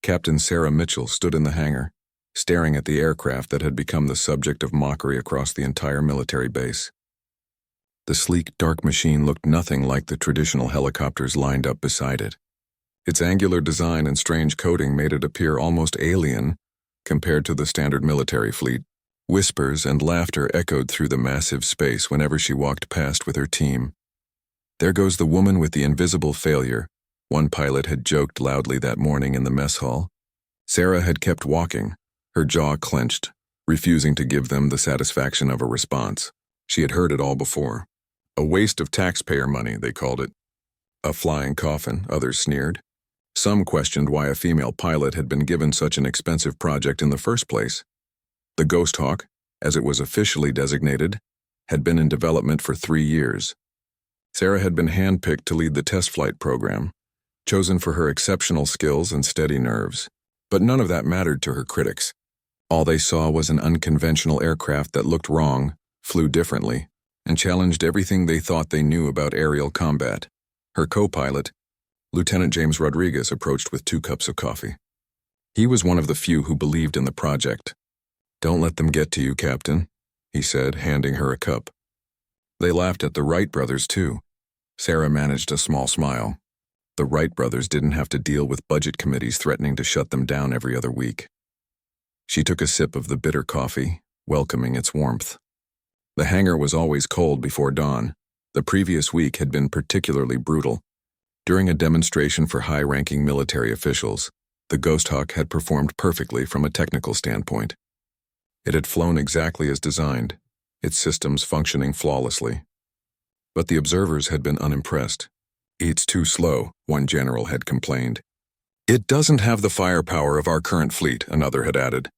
Captain Sarah Mitchell stood in the hangar, staring at the aircraft that had become the subject of mockery across the entire military base. The sleek, dark machine looked nothing like the traditional helicopters lined up beside it. Its angular design and strange coating made it appear almost alien compared to the standard military fleet. Whispers and laughter echoed through the massive space whenever she walked past with her team. "There goes the woman with the invisible failure," one pilot had joked loudly that morning in the mess hall. Sarah had kept walking, her jaw clenched, refusing to give them the satisfaction of a response. She had heard it all before. A waste of taxpayer money, they called it. A flying coffin, others sneered. Some questioned why a female pilot had been given such an expensive project in the first place. The Ghosthawk, as it was officially designated, had been in development for 3 years. Sarah had been handpicked to lead the test flight program, chosen for her exceptional skills and steady nerves. But none of that mattered to her critics. All they saw was an unconventional aircraft that looked wrong, flew differently, and challenged everything they thought they knew about aerial combat. Her co-pilot, Lieutenant James Rodriguez, approached with 2 cups of coffee. He was one of the few who believed in the project. "Don't let them get to you, Captain," he said, handing her a cup. They laughed at the Wright brothers, too. Sarah managed a small smile. The Wright brothers didn't have to deal with budget committees threatening to shut them down every other week. She took a sip of the bitter coffee, welcoming its warmth. The hangar was always cold before dawn. The previous week had been particularly brutal. During a demonstration for high-ranking military officials, the Ghosthawk had performed perfectly from a technical standpoint. It had flown exactly as designed, its systems functioning flawlessly. But the observers had been unimpressed. "It's too slow," one general had complained. "It doesn't have the firepower of our current fleet," another had added.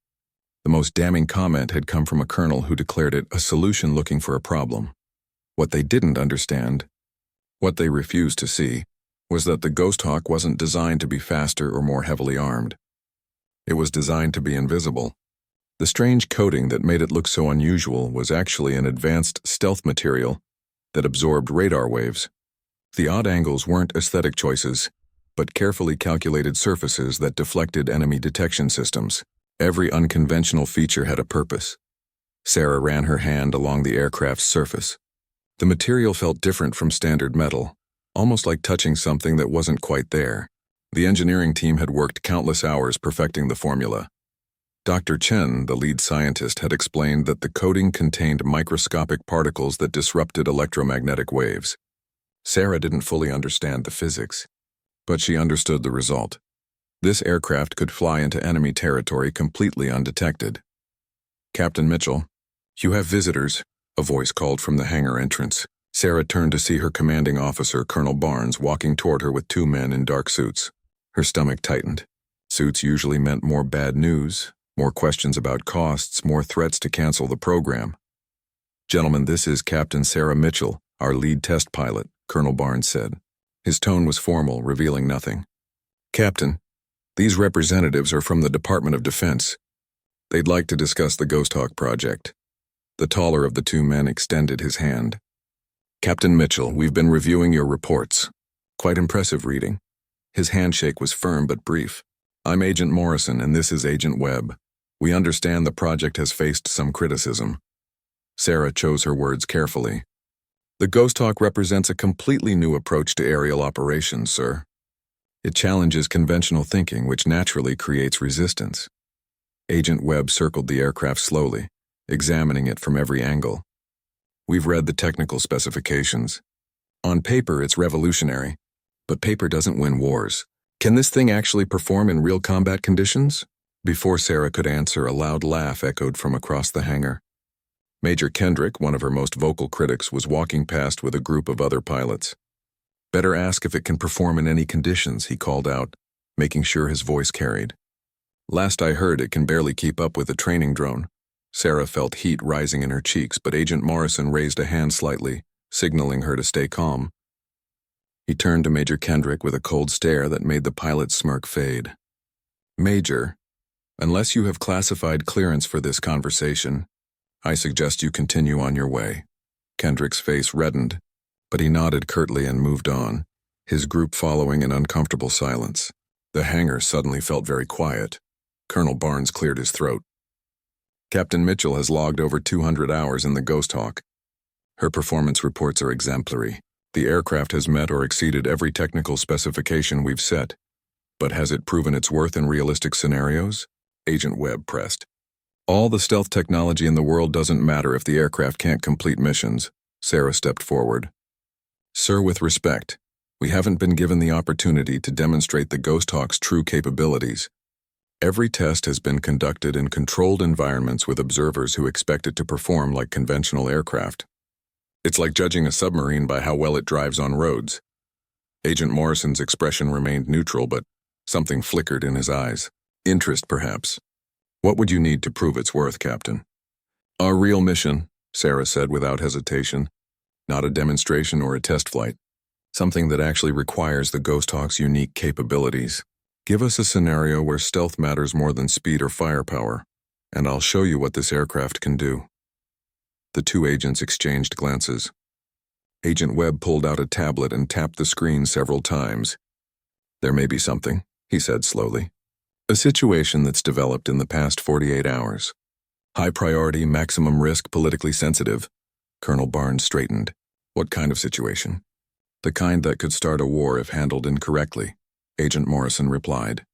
The most damning comment had come from a colonel who declared it a solution looking for a problem. What they didn't understand, what they refused to see, was that the Ghosthawk wasn't designed to be faster or more heavily armed. It was designed to be invisible. The strange coating that made it look so unusual was actually an advanced stealth material that absorbed radar waves. The odd angles weren't aesthetic choices, but carefully calculated surfaces that deflected enemy detection systems. Every unconventional feature had a purpose. Sarah ran her hand along the aircraft's surface. The material felt different from standard metal, almost like touching something that wasn't quite there. The engineering team had worked countless hours perfecting the formula. Dr. Chen, the lead scientist, had explained that the coating contained microscopic particles that disrupted electromagnetic waves. Sarah didn't fully understand the physics, but she understood the result. This aircraft could fly into enemy territory completely undetected. "Captain Mitchell, you have visitors," a voice called from the hangar entrance. Sarah turned to see her commanding officer, Colonel Barnes, walking toward her with 2 men in dark suits. Her stomach tightened. Suits usually meant more bad news, more questions about costs, more threats to cancel the program. "Gentlemen, this is Captain Sarah Mitchell, our lead test pilot," Colonel Barnes said. His tone was formal, revealing nothing. "Captain, these representatives are from the Department of Defense. They'd like to discuss the Ghosthawk project." The taller of the 2 men extended his hand. "Captain Mitchell, we've been reviewing your reports. Quite impressive reading." His handshake was firm but brief. "I'm Agent Morrison, and this is Agent Webb. We understand the project has faced some criticism." Sarah chose her words carefully. "The Ghosthawk represents a completely new approach to aerial operations, sir. It challenges conventional thinking, which naturally creates resistance." Agent Webb circled the aircraft slowly, examining it from every angle. "We've read the technical specifications. On paper, it's revolutionary, but paper doesn't win wars. Can this thing actually perform in real combat conditions?" Before Sarah could answer, a loud laugh echoed from across the hangar. Major Kendrick, one of her most vocal critics, was walking past with a group of other pilots. "Better ask if it can perform in any conditions," he called out, making sure his voice carried. "Last I heard, it can barely keep up with a training drone." Sarah felt heat rising in her cheeks, but Agent Morrison raised a hand slightly, signaling her to stay calm. He turned to Major Kendrick with a cold stare that made the pilot's smirk fade. "Major, unless you have classified clearance for this conversation, I suggest you continue on your way." Kendrick's face reddened, but he nodded curtly and moved on, his group following in uncomfortable silence. The hangar suddenly felt very quiet. Colonel Barnes cleared his throat. Captain Mitchell has logged over 200 hours in the Ghosthawk. Her performance reports are exemplary. The aircraft has met or exceeded every technical specification we've set. But has it proven its worth in realistic scenarios? Agent Webb pressed. All the stealth technology in the world doesn't matter if the aircraft can't complete missions. Sarah stepped forward. Sir, with respect, we haven't been given the opportunity to demonstrate the Ghosthawk's true capabilities. Every test has been conducted in controlled environments with observers who expect it to perform like conventional aircraft. It's like judging a submarine by how well it drives on roads. Agent Morrison's expression remained neutral, but something flickered in his eyes. Interest, perhaps. What would you need to prove its worth, Captain? A real mission, Sarah said without hesitation. Not a demonstration or a test flight. Something that actually requires the Ghosthawk's unique capabilities. Give us a scenario where stealth matters more than speed or firepower, and I'll show you what this aircraft can do. The two agents exchanged glances. Agent Webb pulled out a tablet and tapped the screen several times. There may be something, he said slowly. A situation that's developed in the past 48 hours. High priority, maximum risk, politically sensitive. Colonel Barnes straightened. What kind of situation? The kind that could start a war if handled incorrectly, Agent Morrison replied.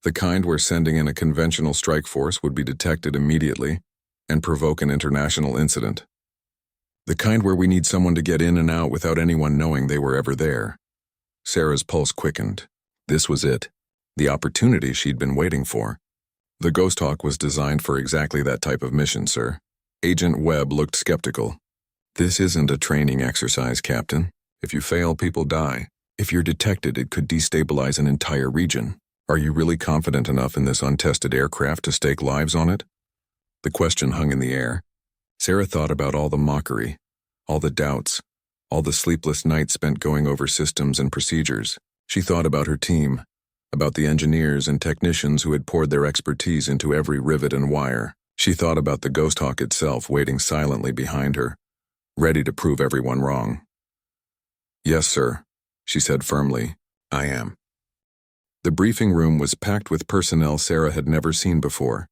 The kind where sending in a conventional strike force would be detected immediately and provoke an international incident. The kind where we need someone to get in and out without anyone knowing they were ever there. Sarah's pulse quickened. This was it. The opportunity she'd been waiting for. The Ghosthawk was designed for exactly that type of mission, sir. Agent Webb looked skeptical. This isn't a training exercise, Captain. If you fail, people die. If you're detected, it could destabilize an entire region. Are you really confident enough in this untested aircraft to stake lives on it? The question hung in the air. Sarah thought about all the mockery, all the doubts, all the sleepless nights spent going over systems and procedures. She thought about her team, about the engineers and technicians who had poured their expertise into every rivet and wire. She thought about the Ghosthawk itself waiting silently behind her, ready to prove everyone wrong. Yes, sir, she said firmly. I am. The briefing room was packed with personnel Sarah had never seen before.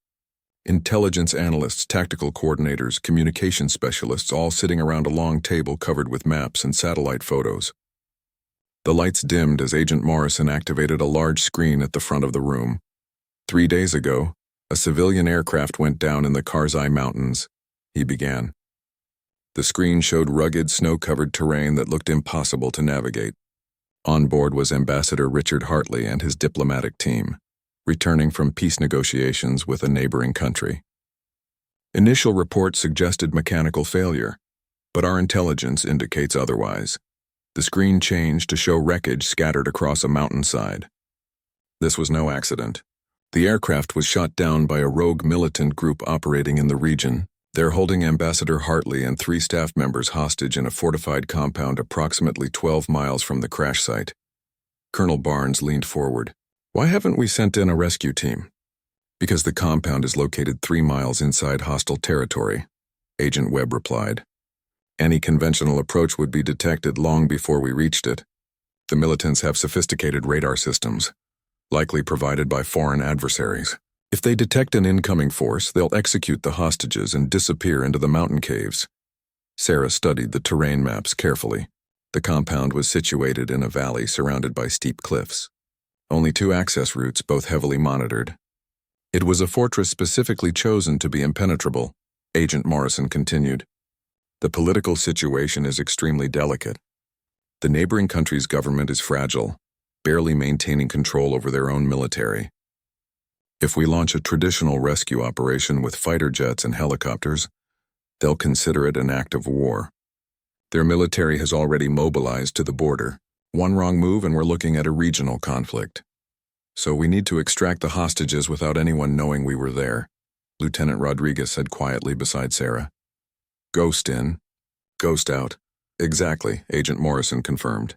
Intelligence analysts, tactical coordinators, communication specialists, all sitting around a long table covered with maps and satellite photos. The lights dimmed as Agent Morrison activated a large screen at the front of the room. 3 days ago, a civilian aircraft went down in the Karzai Mountains, he began. The screen showed rugged, snow-covered terrain that looked impossible to navigate. On board was Ambassador Richard Hartley and his diplomatic team, returning from peace negotiations with a neighboring country. Initial reports suggested mechanical failure, but our intelligence indicates otherwise. The screen changed to show wreckage scattered across a mountainside. This was no accident. The aircraft was shot down by a rogue militant group operating in the region. They're holding Ambassador Hartley and 3 staff members hostage in a fortified compound approximately 12 miles from the crash site. Colonel Barnes leaned forward. Why haven't we sent in a rescue team? Because the compound is located 3 miles inside hostile territory, Agent Webb replied. Any conventional approach would be detected long before we reached it. The militants have sophisticated radar systems, likely provided by foreign adversaries. If they detect an incoming force, they'll execute the hostages and disappear into the mountain caves. Sarah studied the terrain maps carefully. The compound was situated in a valley surrounded by steep cliffs. Only 2 access routes, both heavily monitored. It was a fortress specifically chosen to be impenetrable, Agent Morrison continued. The political situation is extremely delicate. The neighboring country's government is fragile, barely maintaining control over their own military. If we launch a traditional rescue operation with fighter jets and helicopters, they'll consider it an act of war. Their military has already mobilized to the border. One wrong move and we're looking at a regional conflict. So we need to extract the hostages without anyone knowing we were there, Lieutenant Rodriguez said quietly beside Sarah. Ghost in, ghost out. Exactly, Agent Morrison confirmed.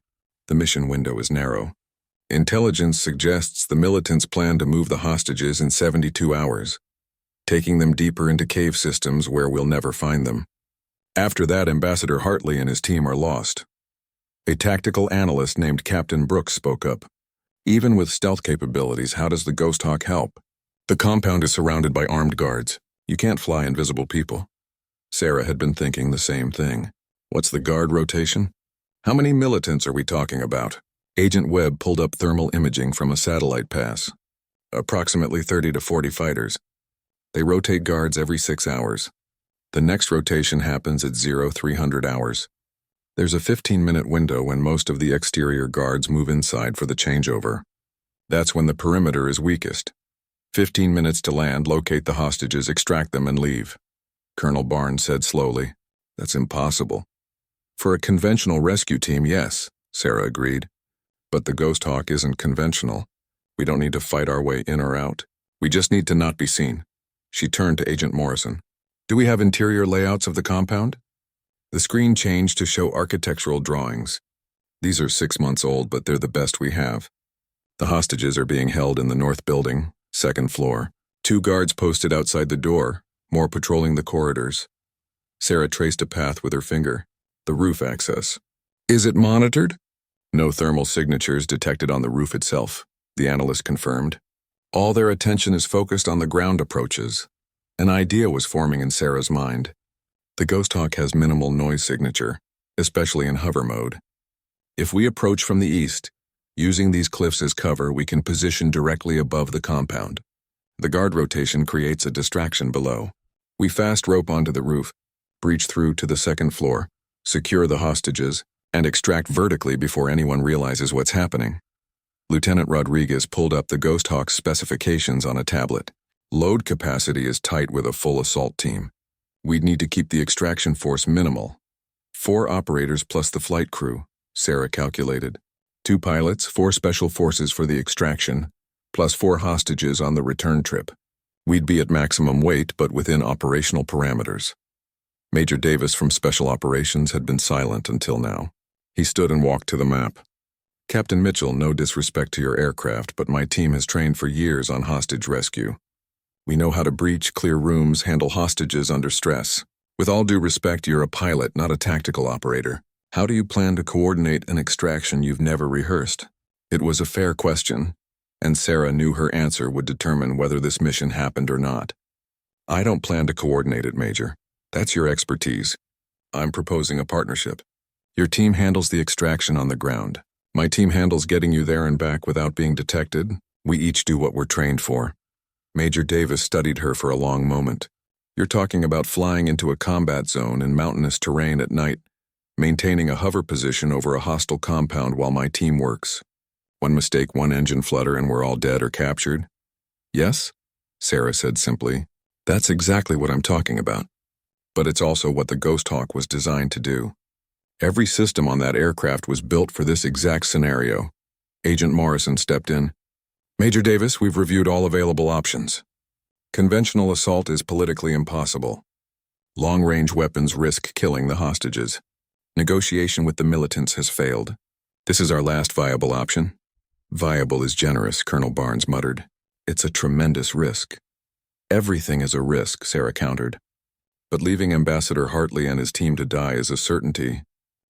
The mission window is narrow. Intelligence suggests the militants plan to move the hostages in 72 hours, taking them deeper into cave systems where we'll never find them. After that, Ambassador Hartley and his team are lost. A tactical analyst named Captain Brooks spoke up. Even with stealth capabilities, how does the Ghosthawk help? The compound is surrounded by armed guards. You can't fly invisible people. Sarah had been thinking the same thing. What's the guard rotation? How many militants are we talking about? Agent Webb pulled up thermal imaging from a satellite pass. Approximately 30 to 40 fighters. They rotate guards every 6 hours. The next rotation happens at 0300 hours. There's a 15-minute window when most of the exterior guards move inside for the changeover. That's when the perimeter is weakest. 15 minutes to land, locate the hostages, extract them, and leave. Colonel Barnes said slowly. That's impossible. For a conventional rescue team, yes, Sarah agreed. But the Ghosthawk isn't conventional. We don't need to fight our way in or out. We just need to not be seen. She turned to Agent Morrison. Do we have interior layouts of the compound? The screen changed to show architectural drawings. These are 6 months old, but they're the best we have. The hostages are being held in the north building, 2nd floor. 2 guards posted outside the door, more patrolling the corridors. Sarah traced a path with her finger. The roof access. Is it monitored? No thermal signatures detected on the roof itself, the analyst confirmed. All their attention is focused on the ground approaches. An idea was forming in Sarah's mind. The Ghosthawk has minimal noise signature, especially in hover mode. If we approach from the east, using these cliffs as cover, we can position directly above the compound. The guard rotation creates a distraction below. We fast rope onto the roof, breach through to the 2nd floor, secure the hostages, and extract vertically before anyone realizes what's happening. Lieutenant Rodriguez pulled up the Ghosthawk's specifications on a tablet. Load capacity is tight with a full assault team. We'd need to keep the extraction force minimal. 4 operators plus the flight crew, Sarah calculated. 2 pilots, 4 special forces for the extraction, plus 4 hostages on the return trip. We'd be at maximum weight, but within operational parameters. Major Davis from Special Operations had been silent until now. He stood and walked to the map. Captain Mitchell, no disrespect to your aircraft, but my team has trained for years on hostage rescue. We know how to breach, clear rooms, handle hostages under stress. With all due respect, you're a pilot, not a tactical operator. How do you plan to coordinate an extraction you've never rehearsed? It was a fair question, and Sarah knew her answer would determine whether this mission happened or not. I don't plan to coordinate it, Major. That's your expertise. I'm proposing a partnership. Your team handles the extraction on the ground. My team handles getting you there and back without being detected. We each do what we're trained for. Major Davis studied her for a long moment. You're talking about flying into a combat zone in mountainous terrain at night, maintaining a hover position over a hostile compound while my team works. One mistake, one engine flutter, and we're all dead or captured. Yes? Sarah said simply. That's exactly what I'm talking about. But it's also what the Ghosthawk was designed to do. Every system on that aircraft was built for this exact scenario. Agent Morrison stepped in. Major Davis, we've reviewed all available options. Conventional assault is politically impossible. Long-range weapons risk killing the hostages. Negotiation with the militants has failed. This is our last viable option. Viable is generous, Colonel Barnes muttered. It's a tremendous risk. Everything is a risk, Sarah countered. But leaving Ambassador Hartley and his team to die is a certainty.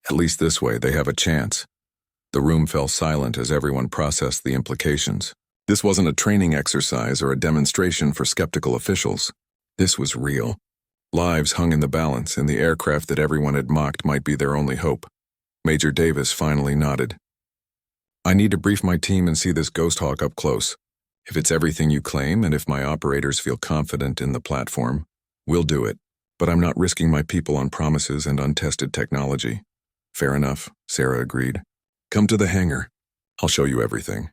At least this way, they have a chance. The room fell silent as everyone processed the implications. This wasn't a training exercise or a demonstration for skeptical officials. This was real. Lives hung in the balance, and the aircraft that everyone had mocked might be their only hope. Major Davis finally nodded. I need to brief my team and see this Ghosthawk up close. If it's everything you claim, and if my operators feel confident in the platform, we'll do it. But I'm not risking my people on promises and untested technology. Fair enough, Sarah agreed. Come to the hangar. I'll show you everything.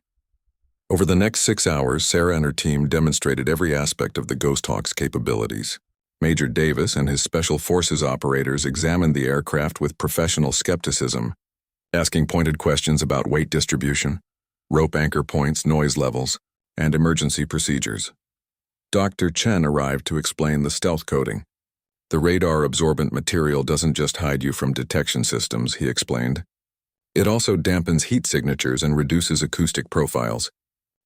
Over the next 6 hours, Sarah and her team demonstrated every aspect of the Ghosthawk's capabilities. Major Davis and his Special Forces operators examined the aircraft with professional skepticism, asking pointed questions about weight distribution, rope anchor points, noise levels, and emergency procedures. Dr. Chen arrived to explain the stealth coding. The radar-absorbent material doesn't just hide you from detection systems, he explained. It also dampens heat signatures and reduces acoustic profiles.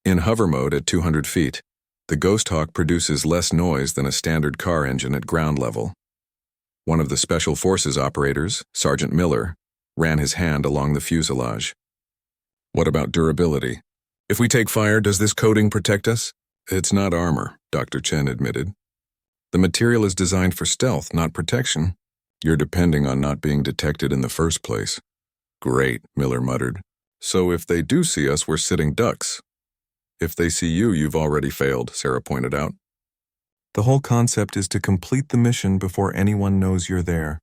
In hover mode at 200 feet, the Ghosthawk produces less noise than a standard car engine at ground level. One of the Special Forces operators, Sergeant Miller, ran his hand along the fuselage. What about durability? If we take fire, does this coating protect us? It's not armor, Dr. Chen admitted. The material is designed for stealth, not protection. You're depending on not being detected in the first place. Great, Miller muttered. So if they do see us, we're sitting ducks. If they see you, you've already failed, Sarah pointed out. The whole concept is to complete the mission before anyone knows you're there.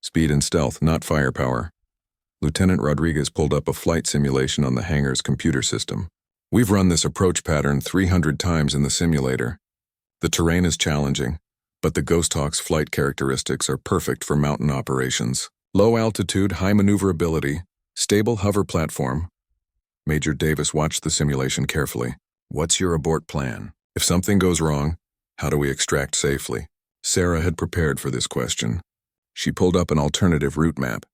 Speed and stealth, not firepower. Lieutenant Rodriguez pulled up a flight simulation on the hangar's computer system. We've run this approach pattern 300 times in the simulator. The terrain is challenging, but the Ghosthawk's flight characteristics are perfect for mountain operations. Low altitude, high maneuverability, stable hover platform. Major Davis watched the simulation carefully. What's your abort plan? If something goes wrong, how do we extract safely? Sarah had prepared for this question. She pulled up an alternative route map.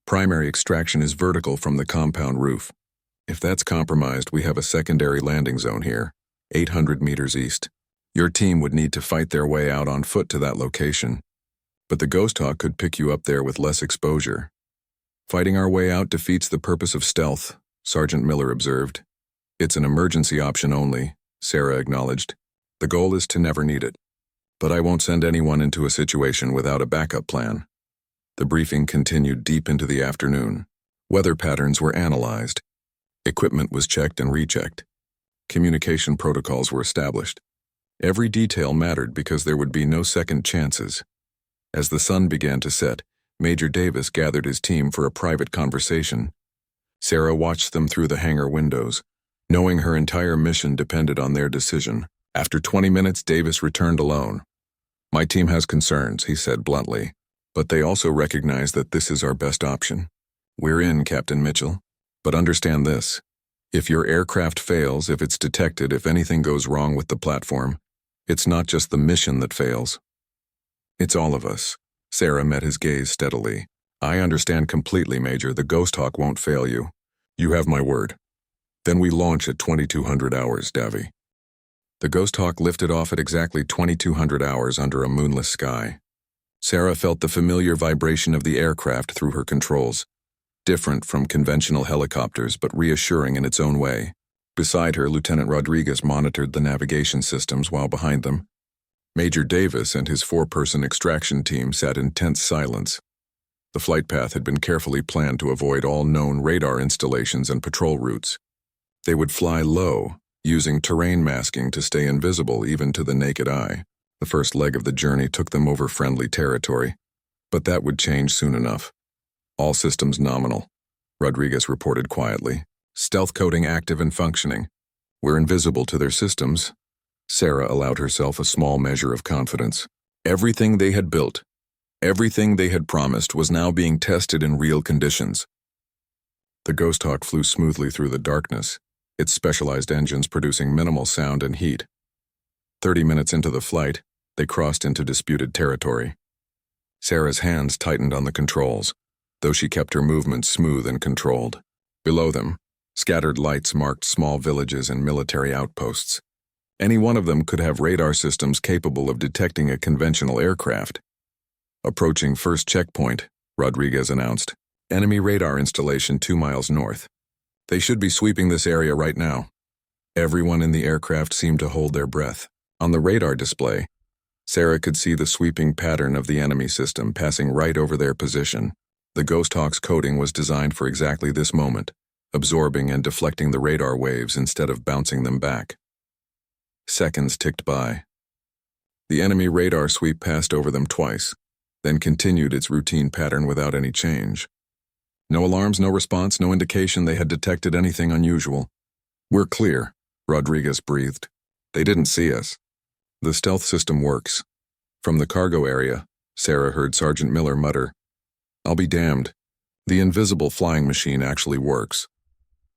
Primary extraction is vertical from the compound roof. If that's compromised, we have a secondary landing zone here, 800 meters east. Your team would need to fight their way out on foot to that location. But the Ghosthawk could pick you up there with less exposure. Fighting our way out defeats the purpose of stealth, Sergeant Miller observed. It's an emergency option only, Sarah acknowledged. The goal is to never need it. But I won't send anyone into a situation without a backup plan. The briefing continued deep into the afternoon. Weather patterns were analyzed. Equipment was checked and rechecked. Communication protocols were established. Every detail mattered because there would be no second chances. As the sun began to set, Major Davis gathered his team for a private conversation. Sarah watched them through the hangar windows, knowing her entire mission depended on their decision. After 20 minutes, Davis returned alone. My team has concerns, he said bluntly, but they also recognize that this is our best option. We're in, Captain Mitchell. But understand this. If your aircraft fails, if it's detected, if anything goes wrong with the platform, it's not just the mission that fails. It's all of us. Sarah met his gaze steadily. I understand completely, Major. The Ghosthawk won't fail you. You have my word. Then we launch at 2200 hours, Davy. The Ghosthawk lifted off at exactly 2200 hours under a moonless sky. Sarah felt the familiar vibration of the aircraft through her controls, different from conventional helicopters but reassuring in its own way. Beside her, Lieutenant Rodriguez monitored the navigation systems while behind them. Major Davis and his 4-person extraction team sat in tense silence. The flight path had been carefully planned to avoid all known radar installations and patrol routes. They would fly low, using terrain masking to stay invisible even to the naked eye. The first leg of the journey took them over friendly territory, but that would change soon enough. All systems nominal, Rodriguez reported quietly. Stealth coding active and functioning. We're invisible to their systems. Sarah allowed herself a small measure of confidence. Everything they had built, everything they had promised was now being tested in real conditions. The Ghosthawk flew smoothly through the darkness, its specialized engines producing minimal sound and heat. 30 minutes into the flight, they crossed into disputed territory. Sarah's hands tightened on the controls, though she kept her movements smooth and controlled. Below them, scattered lights marked small villages and military outposts. Any one of them could have radar systems capable of detecting a conventional aircraft. Approaching first checkpoint, Rodriguez announced. Enemy radar installation 2 miles north. They should be sweeping this area right now. Everyone in the aircraft seemed to hold their breath. On the radar display, Sarah could see the sweeping pattern of the enemy system passing right over their position. The Ghosthawk's coding was designed for exactly this moment, absorbing and deflecting the radar waves instead of bouncing them back. Seconds ticked by. The enemy radar sweep passed over them twice, then continued its routine pattern without any change. No alarms, no response, no indication they had detected anything unusual. We're clear, Rodriguez breathed. They didn't see us. The stealth system works. From the cargo area, Sarah heard Sergeant Miller mutter, I'll be damned. The invisible flying machine actually works.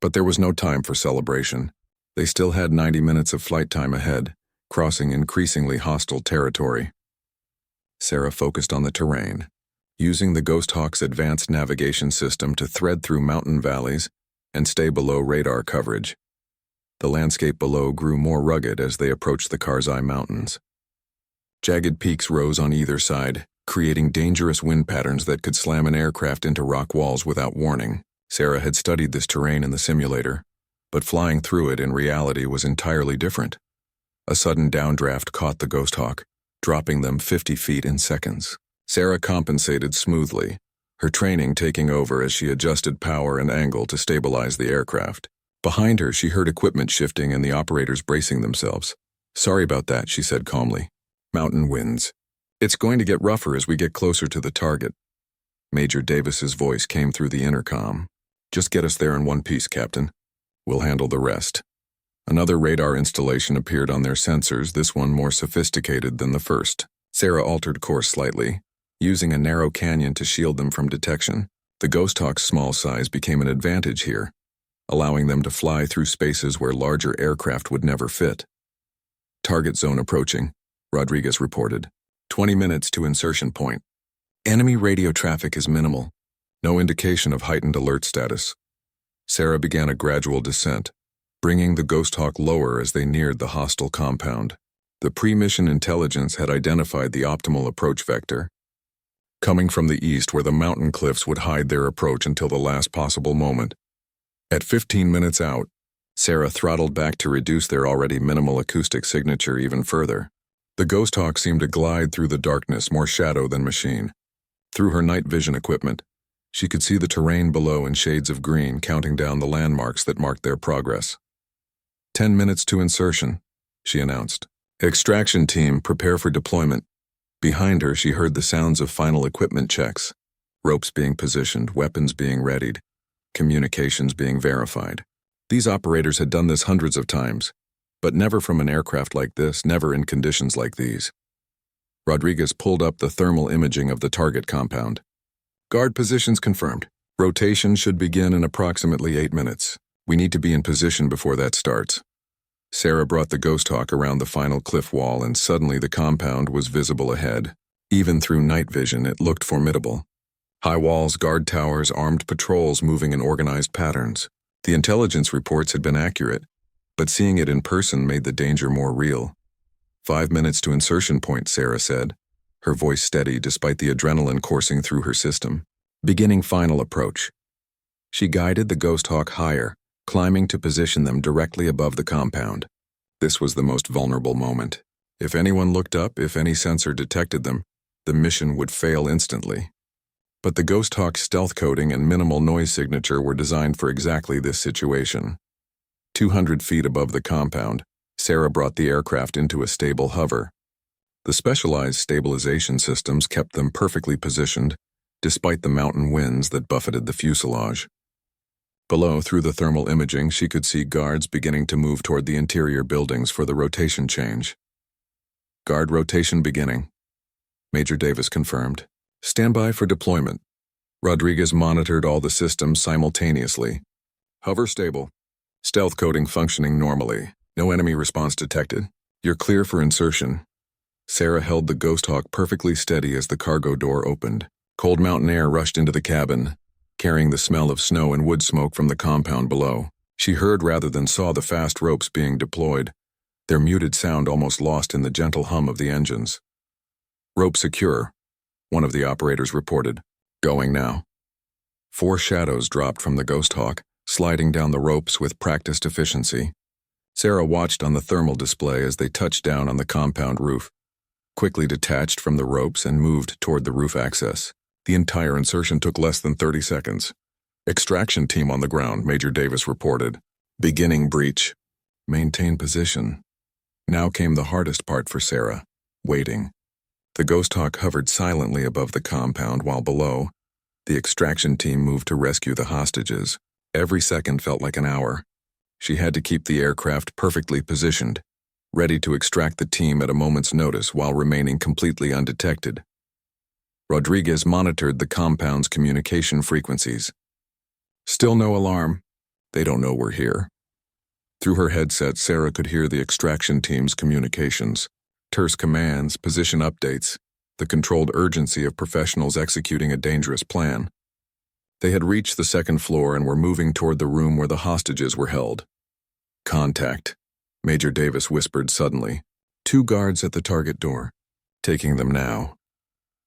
But there was no time for celebration. They still had 90 minutes of flight time ahead, crossing increasingly hostile territory. Sarah focused on the terrain, using the Ghosthawk's advanced navigation system to thread through mountain valleys and stay below radar coverage. The landscape below grew more rugged as they approached the Karzai Mountains. Jagged peaks rose on either side, creating dangerous wind patterns that could slam an aircraft into rock walls without warning. Sarah had studied this terrain in the simulator. but flying through it in reality was entirely different. A sudden downdraft caught the Ghosthawk, dropping them 50 feet in seconds. Sarah compensated smoothly, her training taking over as she adjusted power and angle to stabilize the aircraft. Behind her, she heard equipment shifting and the operators bracing themselves. "Sorry about that," she said calmly. "Mountain winds. It's going to get rougher as we get closer to the target." Major Davis's voice came through the intercom. "Just get us there in one piece, Captain. We'll handle the rest." Another radar installation appeared on their sensors, this one more sophisticated than the first. Sarah altered course slightly, using a narrow canyon to shield them from detection. The Ghosthawk's small size became an advantage here, allowing them to fly through spaces where larger aircraft would never fit. "Target zone approaching," Rodriguez reported. 20 minutes to insertion point. Enemy radio traffic is minimal. No indication of heightened alert status. Sarah began a gradual descent, bringing the Ghosthawk lower as they neared the hostile compound. The pre-mission intelligence had identified the optimal approach vector, coming from the east where the mountain cliffs would hide their approach until the last possible moment. At 15 minutes out, Sarah throttled back to reduce their already minimal acoustic signature even further. The Ghosthawk seemed to glide through the darkness, more shadow than machine. Through her night vision equipment, she could see the terrain below in shades of green, counting down the landmarks that marked their progress. 10 minutes to insertion, she announced. "Extraction team, prepare for deployment." Behind her, she heard the sounds of final equipment checks, ropes being positioned, weapons being readied, communications being verified. These operators had done this hundreds of times, but never from an aircraft like this, never in conditions like these. Rodriguez pulled up the thermal imaging of the target compound. "Guard positions confirmed. Rotation should begin in approximately 8 minutes. We need to be in position before that starts." Sarah brought the Ghosthawk around the final cliff wall, and suddenly the compound was visible ahead. Even through night vision, it looked formidable. High walls, guard towers, armed patrols moving in organized patterns. The intelligence reports had been accurate, but seeing it in person made the danger more real. 5 minutes to insertion point, Sarah said, her voice steady despite the adrenaline coursing through her system. Beginning final approach. She guided the Ghosthawk higher, climbing to position them directly above the compound. This was the most vulnerable moment. If anyone looked up, if any sensor detected them, the mission would fail instantly. But the Ghosthawk's stealth coding and minimal noise signature were designed for exactly this situation. 200 feet above the compound, Sarah brought the aircraft into a stable hover. The specialized stabilization systems kept them perfectly positioned, despite the mountain winds that buffeted the fuselage. Below, through the thermal imaging, she could see guards beginning to move toward the interior buildings for the rotation change. "Guard rotation beginning," Major Davis confirmed. "Stand by for deployment." Rodriguez monitored all the systems simultaneously. "Hover stable. Stealth coding functioning normally. No enemy response detected. You're clear for insertion." Sarah held the Ghosthawk perfectly steady as the cargo door opened. Cold mountain air rushed into the cabin, carrying the smell of snow and wood smoke from the compound below. She heard rather than saw the fast ropes being deployed, their muted sound almost lost in the gentle hum of the engines. "Rope secure," one of the operators reported. "Going now." 4 shadows dropped from the Ghosthawk, sliding down the ropes with practiced efficiency. Sarah watched on the thermal display as they touched down on the compound roof, quickly detached from the ropes and moved toward the roof access. The entire insertion took less than 30 seconds. "Extraction team on the ground," Major Davis reported. "Beginning breach. Maintain position." Now came the hardest part for Sarah, waiting. The Ghosthawk hovered silently above the compound while below, the extraction team moved to rescue the hostages. Every second felt like an hour. She had to keep the aircraft perfectly positioned, ready to extract the team at a moment's notice while remaining completely undetected. Rodriguez monitored the compound's communication frequencies. "Still no alarm. They don't know we're here." Through her headset, Sarah could hear the extraction team's communications, terse commands, position updates, the controlled urgency of professionals executing a dangerous plan. They had reached the second floor and were moving toward the room where the hostages were held. "Contact," Major Davis whispered suddenly. 2 guards at the target door. "Taking them now."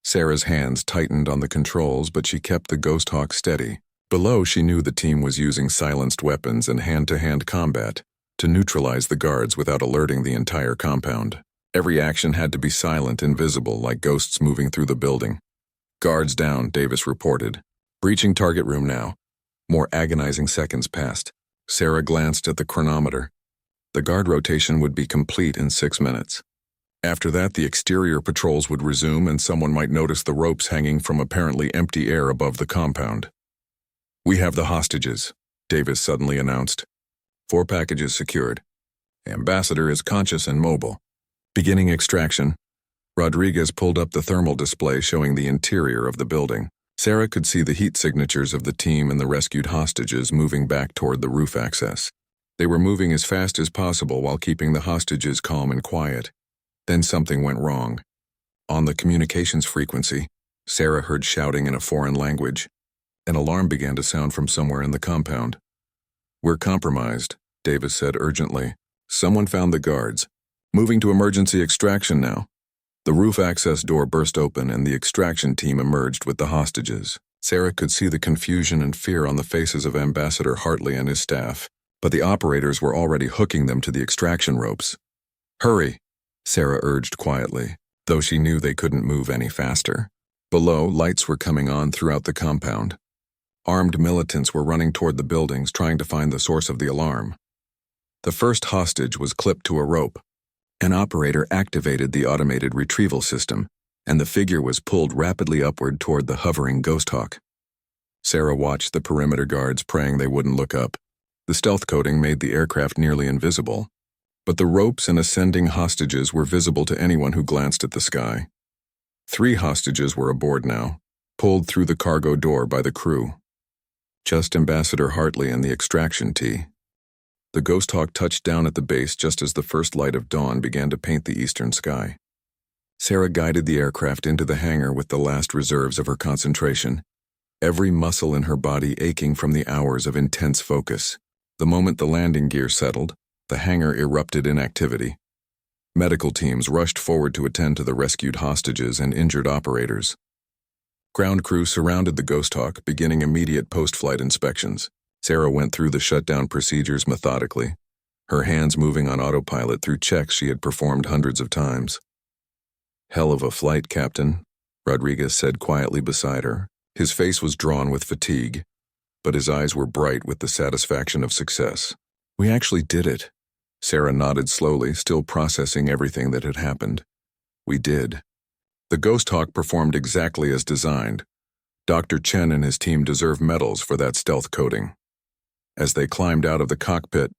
Sarah's hands tightened on the controls, but she kept the Ghosthawk steady. Below, she knew the team was using silenced weapons and hand-to-hand combat to neutralize the guards without alerting the entire compound. Every action had to be silent and visible, like ghosts moving through the building. Guards down, Davis reported. Breaching target room now. More agonizing seconds passed. Sarah glanced at the chronometer. The guard rotation would be complete in 6 minutes. After that, the exterior patrols would resume and someone might notice the ropes hanging from apparently empty air above the compound. "We have the hostages," Davis suddenly announced. 4 packages secured. Ambassador is conscious and mobile. Beginning extraction. Rodriguez pulled up the thermal display showing the interior of the building. Sarah could see the heat signatures of the team and the rescued hostages moving back toward the roof access. They were moving as fast as possible while keeping the hostages calm and quiet. Then something went wrong. On the communications frequency, Sarah heard shouting in a foreign language. An alarm began to sound from somewhere in the compound. "We're compromised," Davis said urgently. "Someone found the guards. Moving to emergency extraction now." The roof access door burst open and the extraction team emerged with the hostages. Sarah could see the confusion and fear on the faces of Ambassador Hartley and his staff, but the operators were already hooking them to the extraction ropes. "Hurry," Sarah urged quietly, though she knew they couldn't move any faster. Below, lights were coming on throughout the compound. Armed militants were running toward the buildings trying to find the source of the alarm. The first hostage was clipped to a rope. An operator activated the automated retrieval system, and the figure was pulled rapidly upward toward the hovering Ghosthawk. Sarah watched the perimeter guards, praying they wouldn't look up. The stealth coating made the aircraft nearly invisible, but the ropes and ascending hostages were visible to anyone who glanced at the sky. 3 hostages were aboard now, pulled through the cargo door by the crew. Just Ambassador Hartley and the extraction tee. The Ghosthawk touched down at the base just as the first light of dawn began to paint the eastern sky. Sarah guided the aircraft into the hangar with the last reserves of her concentration, every muscle in her body aching from the hours of intense focus. The moment the landing gear settled, the hangar erupted in activity. Medical teams rushed forward to attend to the rescued hostages and injured operators. Ground crew surrounded the Ghosthawk, beginning immediate post-flight inspections. Sarah went through the shutdown procedures methodically, her hands moving on autopilot through checks she had performed hundreds of times. "Hell of a flight, Captain," Rodriguez said quietly beside her. His face was drawn with fatigue, but his eyes were bright with the satisfaction of success. "We actually did it." Sarah nodded slowly, still processing everything that had happened. "We did. The Ghosthawk performed exactly as designed. Dr. Chen and his team deserve medals for that stealth coating." As they climbed out of the cockpit,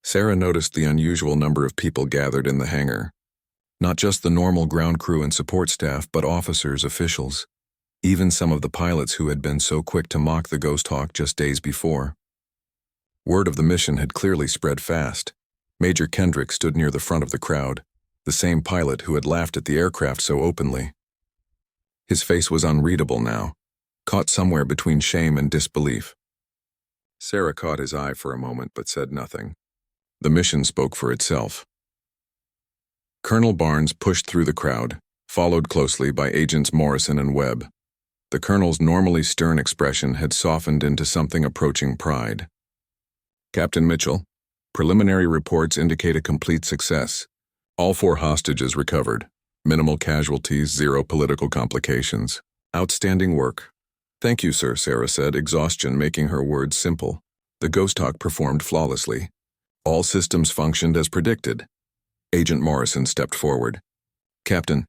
Sarah noticed the unusual number of people gathered in the hangar. Not just the normal ground crew and support staff, but officers, officials, even some of the pilots who had been so quick to mock the Ghosthawk just days before. Word of the mission had clearly spread fast. Major Kendrick stood near the front of the crowd, the same pilot who had laughed at the aircraft so openly. His face was unreadable now, caught somewhere between shame and disbelief. Sarah caught his eye for a moment but said nothing. The mission spoke for itself. Colonel Barnes pushed through the crowd, followed closely by Agents Morrison and Webb. The colonel's normally stern expression had softened into something approaching pride. "Captain Mitchell, preliminary reports indicate a complete success. All 4 hostages recovered. Minimal casualties, 0 political complications. Outstanding work." "Thank you, sir," Sarah said, exhaustion making her words simple. The Ghosthawk performed flawlessly. All systems functioned as predicted. Agent Morrison stepped forward. "Captain,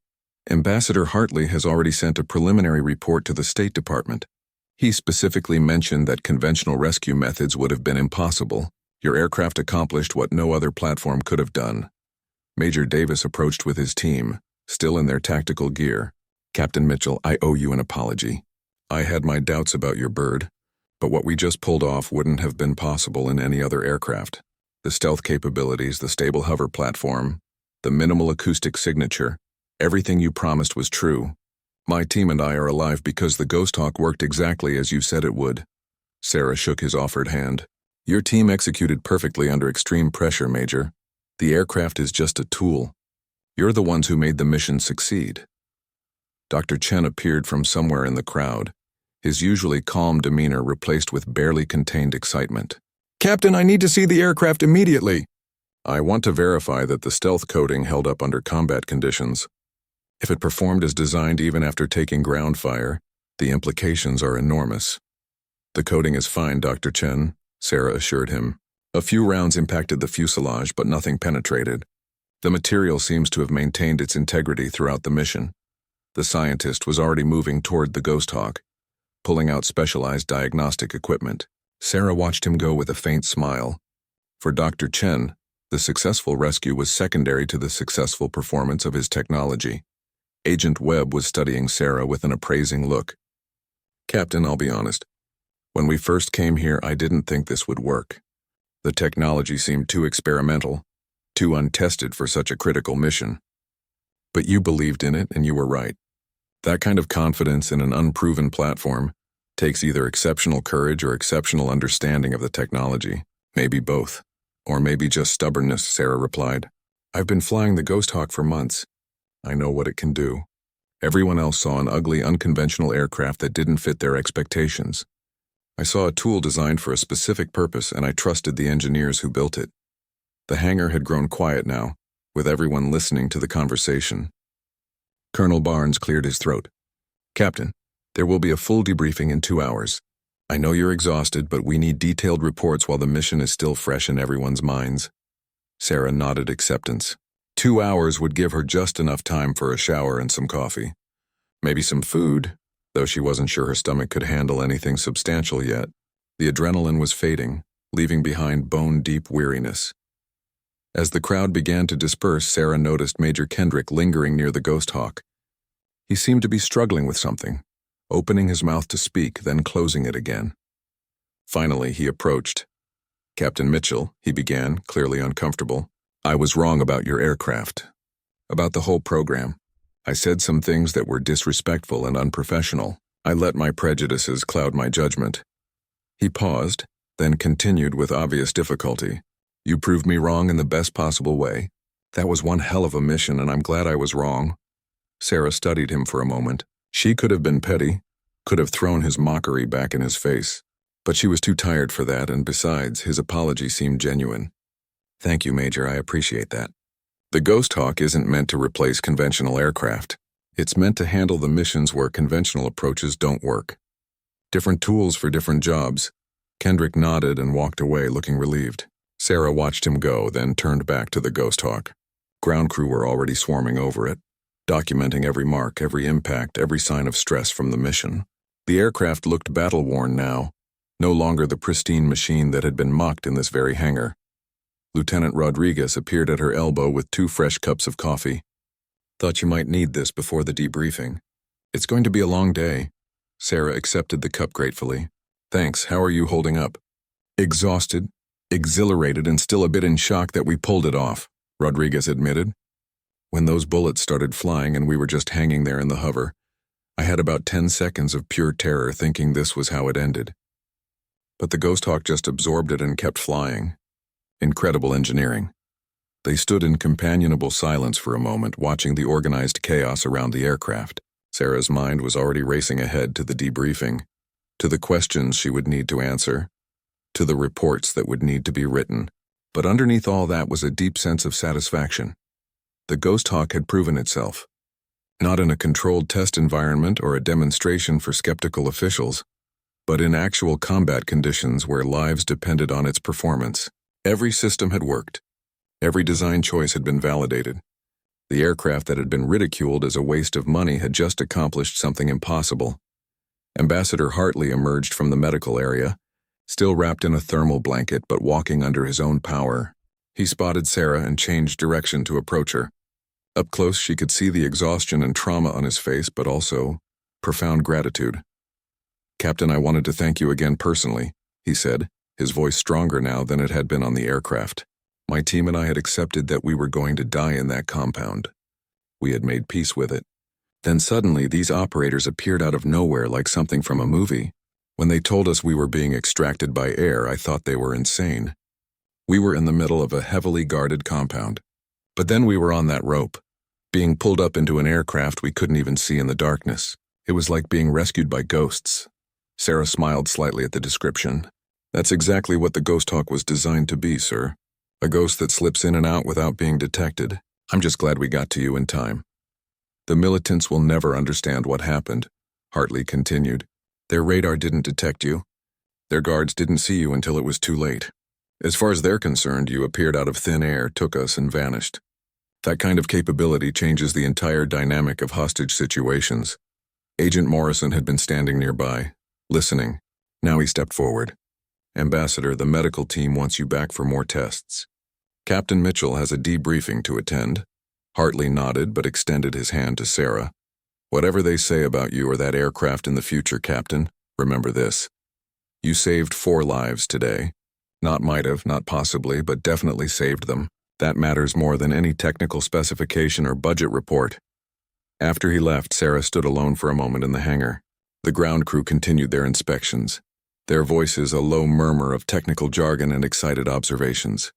Ambassador Hartley has already sent a preliminary report to the State Department. He specifically mentioned that conventional rescue methods would have been impossible. Your aircraft accomplished what no other platform could have done." Major Davis approached with his team, still in their tactical gear. "Captain Mitchell, I owe you an apology. I had my doubts about your bird, but what we just pulled off wouldn't have been possible in any other aircraft. The stealth capabilities, the stable hover platform, the minimal acoustic signature, everything you promised was true. My team and I are alive because the Ghosthawk worked exactly as you said it would." Sarah shook his offered hand. "Your team executed perfectly under extreme pressure, Major. The aircraft is just a tool. You're the ones who made the mission succeed." Dr. Chen appeared from somewhere in the crowd. his usually calm demeanor replaced with barely contained excitement. "Captain, I need to see the aircraft immediately." "I want to verify that the stealth coating held up under combat conditions. If it performed as designed even after taking ground fire, the implications are enormous." "The coating is fine, Dr. Chen," Sarah assured him. "A few rounds impacted the fuselage, but nothing penetrated. The material seems to have maintained its integrity throughout the mission." The scientist was already moving toward the Ghosthawk, pulling out specialized diagnostic equipment. Sarah watched him go with a faint smile. For Dr. Chen, the successful rescue was secondary to the successful performance of his technology. Agent Webb was studying Sarah with an appraising look. "Captain, I'll be honest. When we first came here, I didn't think this would work. The technology seemed too experimental, too untested for such a critical mission. But you believed in it, and you were right. That kind of confidence in an unproven platform takes either exceptional courage or exceptional understanding of the technology. Maybe both. Or maybe just stubbornness," Sarah replied. "I've been flying the Ghosthawk for months. I know what it can do." Everyone else saw an ugly, unconventional aircraft that didn't fit their expectations. "I saw a tool designed for a specific purpose, and I trusted the engineers who built it." The hangar had grown quiet now, with everyone listening to the conversation. Colonel Barnes cleared his throat. "Captain, there will be a full debriefing in 2 hours. I know you're exhausted, but we need detailed reports while the mission is still fresh in everyone's minds." Sarah nodded acceptance. 2 hours would give her just enough time for a shower and some coffee. Maybe some food, though she wasn't sure her stomach could handle anything substantial yet. The adrenaline was fading, leaving behind bone-deep weariness. As the crowd began to disperse, Sarah noticed Major Kendrick lingering near the Ghosthawk. He seemed to be struggling with something, opening his mouth to speak, then closing it again. Finally, he approached. "Captain Mitchell," he began, clearly uncomfortable, "I was wrong about your aircraft. About the whole program. I said some things that were disrespectful and unprofessional. I let my prejudices cloud my judgment." He paused, then continued with obvious difficulty. "You proved me wrong in the best possible way. That was one hell of a mission, and I'm glad I was wrong." Sarah studied him for a moment. She could have been petty, could have thrown his mockery back in his face. But she was too tired for that, and besides, his apology seemed genuine. "Thank you, Major, I appreciate that. The Ghosthawk isn't meant to replace conventional aircraft. It's meant to handle the missions where conventional approaches don't work. Different tools for different jobs." Kendrick nodded and walked away, looking relieved. Sarah watched him go, then turned back to the Ghosthawk. Ground crew were already swarming over it, documenting every mark, every impact, every sign of stress from the mission. The aircraft looked battle-worn now, no longer the pristine machine that had been mocked in this very hangar. Lieutenant Rodriguez appeared at her elbow with 2 fresh cups of coffee. "Thought you might need this before the debriefing. It's going to be a long day." Sarah accepted the cup gratefully. "Thanks, how are you holding up?" "Exhausted, exhilarated, and still a bit in shock that we pulled it off," Rodriguez admitted. "When those bullets started flying and we were just hanging there in the hover, I had about 10 seconds of pure terror thinking this was how it ended. But the Ghosthawk just absorbed it and kept flying. Incredible engineering." They stood in companionable silence for a moment, watching the organized chaos around the aircraft. Sarah's mind was already racing ahead to the debriefing, to the questions she would need to answer, to the reports that would need to be written. But underneath all that was a deep sense of satisfaction. The Ghosthawk had proven itself. Not in a controlled test environment or a demonstration for skeptical officials, but in actual combat conditions where lives depended on its performance. Every system had worked. Every design choice had been validated. The aircraft that had been ridiculed as a waste of money had just accomplished something impossible. Ambassador Hartley emerged from the medical area, still wrapped in a thermal blanket but walking under his own power. He spotted Sarah and changed direction to approach her. Up close, she could see the exhaustion and trauma on his face, but also profound gratitude. "Captain, I wanted to thank you again personally," he said, his voice stronger now than it had been on the aircraft. "My team and I had accepted that we were going to die in that compound. We had made peace with it. Then suddenly these operators appeared out of nowhere like something from a movie. When they told us we were being extracted by air, I thought they were insane. We were in the middle of a heavily guarded compound. But then we were on that rope, being pulled up into an aircraft we couldn't even see in the darkness. It was like being rescued by ghosts. Sarah smiled slightly at the description. That's exactly what the Ghosthawk was designed to be, sir. A ghost that slips in and out without being detected. I'm just glad we got to you in time. The militants will never understand what happened, Hartley continued. Their radar didn't detect you. Their guards didn't see you until it was too late. As far as they're concerned, you appeared out of thin air, took us, and vanished. That kind of capability changes the entire dynamic of hostage situations. Agent Morrison had been standing nearby, listening. Now he stepped forward. Ambassador, the medical team wants you back for more tests. Captain Mitchell has a debriefing to attend. Hartley nodded but extended his hand to Sarah. Whatever they say about you or that aircraft in the future, Captain, remember this. You saved 4 lives today. Not might have, not possibly, but definitely saved them. That matters more than any technical specification or budget report. After he left, Sarah stood alone for a moment in the hangar. The ground crew continued their inspections, their voices a low murmur of technical jargon and excited observations.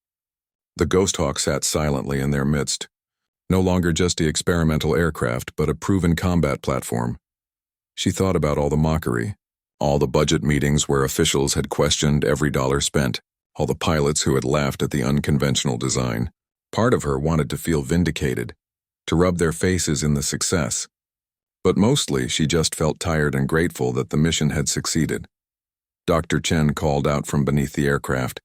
The Ghosthawk sat silently in their midst, no longer just the experimental aircraft, but a proven combat platform. She thought about all the mockery, all the budget meetings where officials had questioned every dollar spent, all the pilots who had laughed at the unconventional design. Part of her wanted to feel vindicated, to rub their faces in the success. But mostly, she just felt tired and grateful that the mission had succeeded. Dr. Chen called out from beneath the aircraft.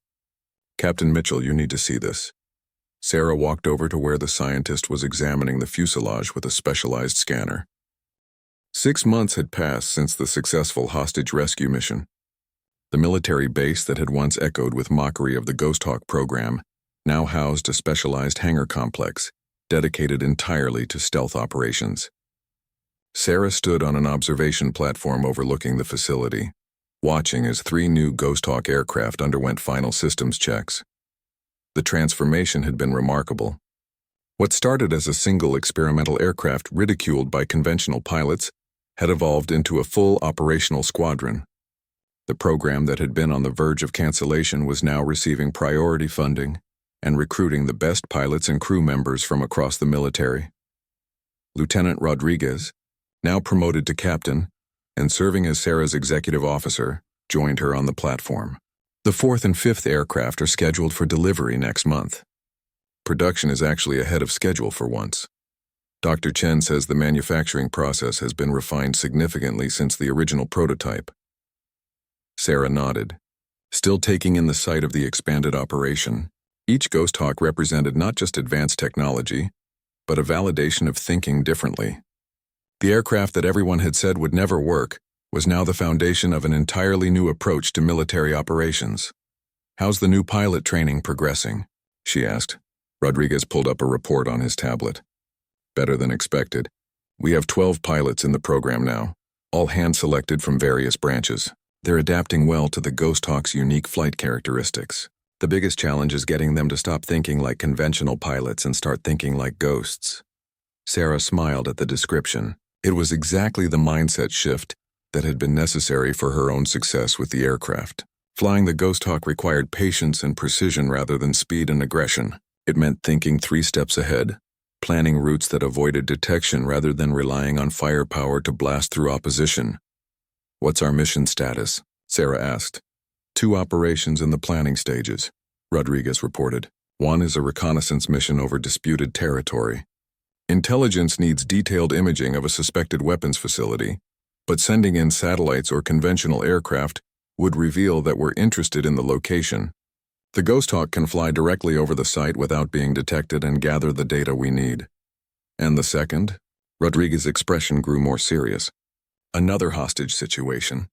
Captain Mitchell, you need to see this. Sarah walked over to where the scientist was examining the fuselage with a specialized scanner. 6 months had passed since the successful hostage rescue mission. The military base that had once echoed with mockery of the Ghosthawk program now housed a specialized hangar complex dedicated entirely to stealth operations. Sarah stood on an observation platform overlooking the facility, watching as 3 new Ghosthawk aircraft underwent final systems checks. The transformation had been remarkable. What started as a single experimental aircraft ridiculed by conventional pilots had evolved into a full operational squadron. The program that had been on the verge of cancellation was now receiving priority funding and recruiting the best pilots and crew members from across the military. Lieutenant Rodriguez, now promoted to captain and serving as Sarah's executive officer, joined her on the platform. The 4th and 5th aircraft are scheduled for delivery next month. Production is actually ahead of schedule for once. Dr. Chen says the manufacturing process has been refined significantly since the original prototype. Sarah nodded, still taking in the sight of the expanded operation. Each Ghosthawk represented not just advanced technology, but a validation of thinking differently. The aircraft that everyone had said would never work was now the foundation of an entirely new approach to military operations. How's the new pilot training progressing? She asked. Rodriguez pulled up a report on his tablet. Better than expected. We have 12 pilots in the program now, all hand-selected from various branches. They're adapting well to the Ghosthawk's unique flight characteristics. The biggest challenge is getting them to stop thinking like conventional pilots and start thinking like ghosts. Sarah smiled at the description. It was exactly the mindset shift that had been necessary for her own success with the aircraft. Flying the Ghosthawk required patience and precision rather than speed and aggression. It meant thinking 3 steps ahead, planning routes that avoided detection rather than relying on firepower to blast through opposition. What's our mission status? Sarah asked. 2 operations in the planning stages, Rodriguez reported. 1 is a reconnaissance mission over disputed territory. Intelligence needs detailed imaging of a suspected weapons facility, but sending in satellites or conventional aircraft would reveal that we're interested in the location. The Ghosthawk can fly directly over the site without being detected and gather the data we need. And the second? Rodriguez's expression grew more serious. Another hostage situation.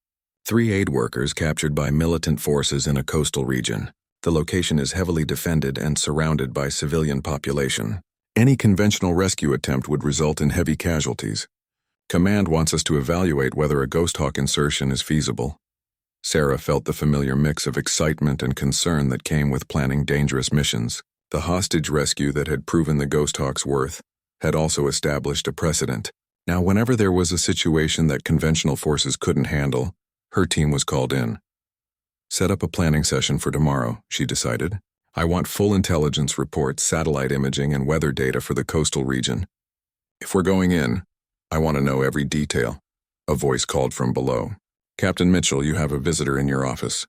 3 aid workers captured by militant forces in a coastal region. The location is heavily defended and surrounded by civilian population. Any conventional rescue attempt would result in heavy casualties. Command wants us to evaluate whether a Ghosthawk insertion is feasible. Sarah felt the familiar mix of excitement and concern that came with planning dangerous missions. The hostage rescue that had proven the Ghosthawk's worth had also established a precedent. Now, whenever there was a situation that conventional forces couldn't handle, her team was called in. Set up a planning session for tomorrow, she decided. I want full intelligence reports, satellite imaging, and weather data for the coastal region. If we're going in, I want to know every detail, a voice called from below. Captain Mitchell, you have a visitor in your office.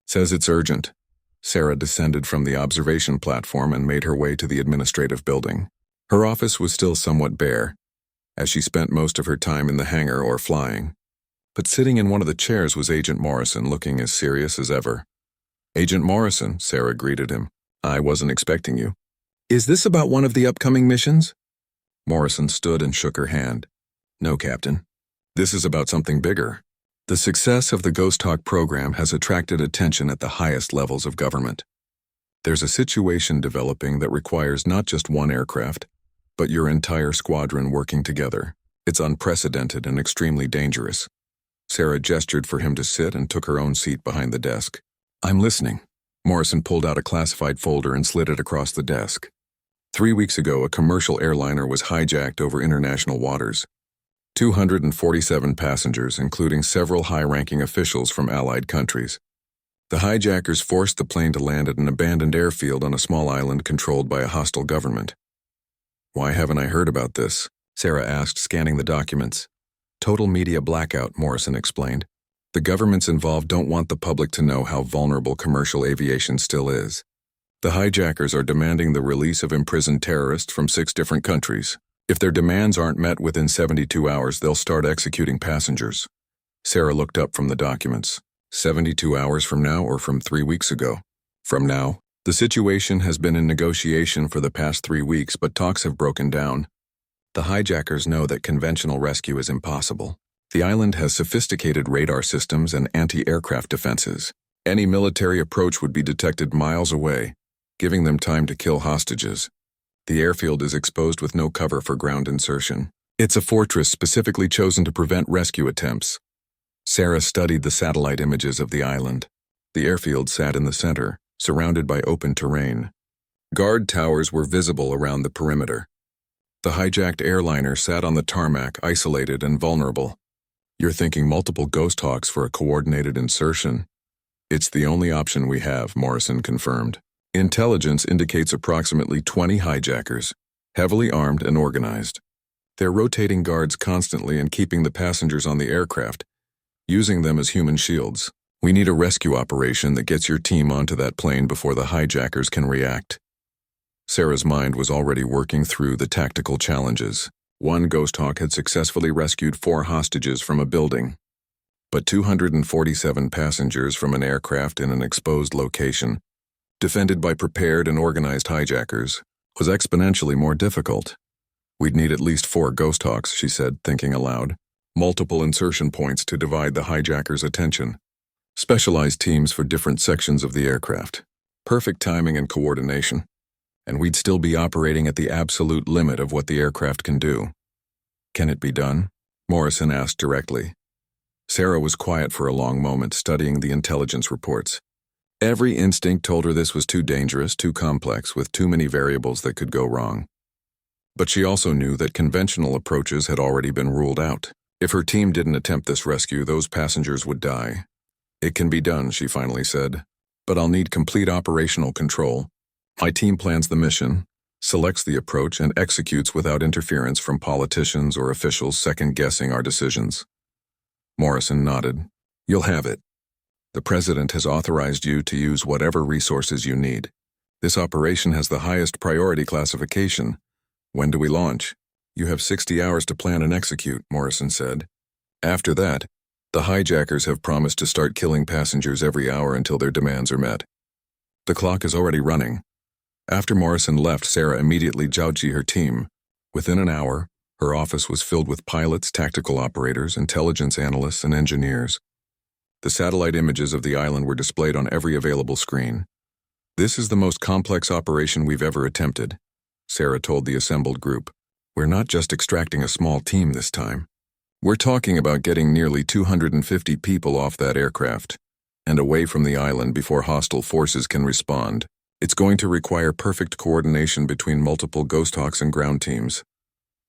Says it's urgent. Sarah descended from the observation platform and made her way to the administrative building. Her office was still somewhat bare, as she spent most of her time in the hangar or flying. But sitting in one of the chairs was Agent Morrison, looking as serious as ever. "Agent Morrison," Sarah greeted him. "I wasn't expecting you." "Is this about one of the upcoming missions?" Morrison stood and shook her hand. "No, Captain. This is about something bigger. The success of the Ghosthawk program has attracted attention at the highest levels of government. There's a situation developing that requires not just one aircraft, but your entire squadron working together. It's unprecedented and extremely dangerous." Sarah gestured for him to sit and took her own seat behind the desk. "I'm listening." Morrison pulled out a classified folder and slid it across the desk. 3 weeks ago, a commercial airliner was hijacked over international waters. 247 passengers, including several high-ranking officials from allied countries. The hijackers forced the plane to land at an abandoned airfield on a small island controlled by a hostile government. "Why haven't I heard about this?" Sarah asked, scanning the documents. "Total media blackout," Morrison explained. "The governments involved don't want the public to know how vulnerable commercial aviation still is. The hijackers are demanding the release of imprisoned terrorists from 6 different countries. If their demands aren't met within 72 hours, they'll start executing passengers." Sarah looked up from the documents. 72 hours from now or from 3 weeks ago? From now. The situation has been in negotiation for the past 3 weeks, but talks have broken down. The hijackers know that conventional rescue is impossible. The island has sophisticated radar systems and anti-aircraft defenses. Any military approach would be detected miles away, giving them time to kill hostages. The airfield is exposed with no cover for ground insertion. It's a fortress specifically chosen to prevent rescue attempts. Sarah studied the satellite images of the island. The airfield sat in the center, surrounded by open terrain. Guard towers were visible around the perimeter. The hijacked airliner sat on the tarmac, isolated and vulnerable. "You're thinking multiple Ghosthawks for a coordinated insertion?" "It's the only option we have," Morrison confirmed. "Intelligence indicates approximately 20 hijackers, heavily armed and organized. They're rotating guards constantly and keeping the passengers on the aircraft, using them as human shields. We need a rescue operation that gets your team onto that plane before the hijackers can react." Sarah's mind was already working through the tactical challenges. One Ghosthawk had successfully rescued 4 hostages from a building, but 247 passengers from an aircraft in an exposed location, defended by prepared and organized hijackers, was exponentially more difficult. "We'd need at least 4 Ghosthawks," she said, thinking aloud. "Multiple insertion points to divide the hijackers' attention. Specialized teams for different sections of the aircraft. Perfect timing and coordination. And we'd still be operating at the absolute limit of what the aircraft can do." "Can it be done?" Morrison asked directly. Sarah was quiet for a long moment, studying the intelligence reports. Every instinct told her this was too dangerous, too complex, with too many variables that could go wrong. But she also knew that conventional approaches had already been ruled out. If her team didn't attempt this rescue, those passengers would die. "It can be done," she finally said, "but I'll need complete operational control. My team plans the mission, selects the approach, and executes without interference from politicians or officials second-guessing our decisions." Morrison nodded. "You'll have it. The President has authorized you to use whatever resources you need. This operation has the highest priority classification. When do we launch?" "You have 60 hours to plan and execute," Morrison said. "After that, the hijackers have promised to start killing passengers every hour until their demands are met. The clock is already running." After Morrison left, Sarah immediately jouted her team. Within an hour, her office was filled with pilots, tactical operators, intelligence analysts, and engineers. The satellite images of the island were displayed on every available screen. "This is the most complex operation we've ever attempted," Sarah told the assembled group. "We're not just extracting a small team this time. We're talking about getting nearly 250 people off that aircraft and away from the island before hostile forces can respond. It's going to require perfect coordination between multiple Ghosthawks and ground teams."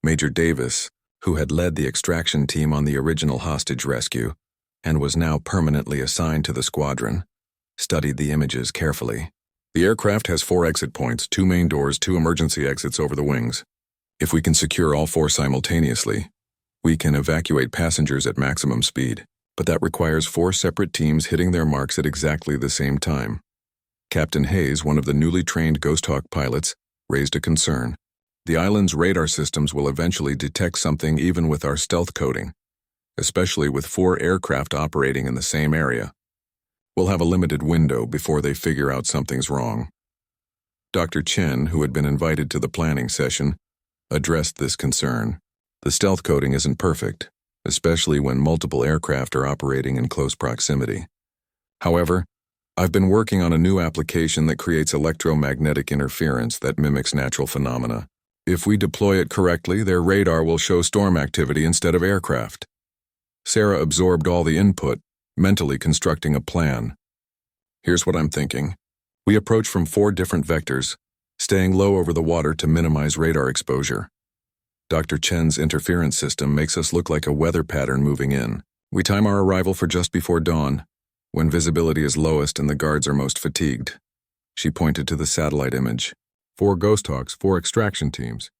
Major Davis, who had led the extraction team on the original hostage rescue and was now permanently assigned to the squadron, studied the images carefully. "The aircraft has 4 exit points, 2 main doors, 2 emergency exits over the wings. If we can secure all 4 simultaneously, we can evacuate passengers at maximum speed. but that requires 4 separate teams hitting their marks at exactly the same time. Captain Hayes, one of the newly trained Ghosthawk pilots, raised a concern. The island's radar systems will eventually detect something even with our stealth coding, especially with 4 aircraft operating in the same area. We'll have a limited window before they figure out something's wrong. Dr. Chen, who had been invited to the planning session, addressed this concern. The stealth coding isn't perfect, especially when multiple aircraft are operating in close proximity. However, I've been working on a new application that creates electromagnetic interference that mimics natural phenomena. If we deploy it correctly, their radar will show storm activity instead of aircraft. Sarah absorbed all the input, mentally constructing a plan. Here's what I'm thinking. We approach from 4 different vectors, staying low over the water to minimize radar exposure. Dr. Chen's interference system makes us look like a weather pattern moving in. We time our arrival for just before dawn, when visibility is lowest and the guards are most fatigued. She pointed to the satellite image. 4 Ghosthawks, 4 extraction teams.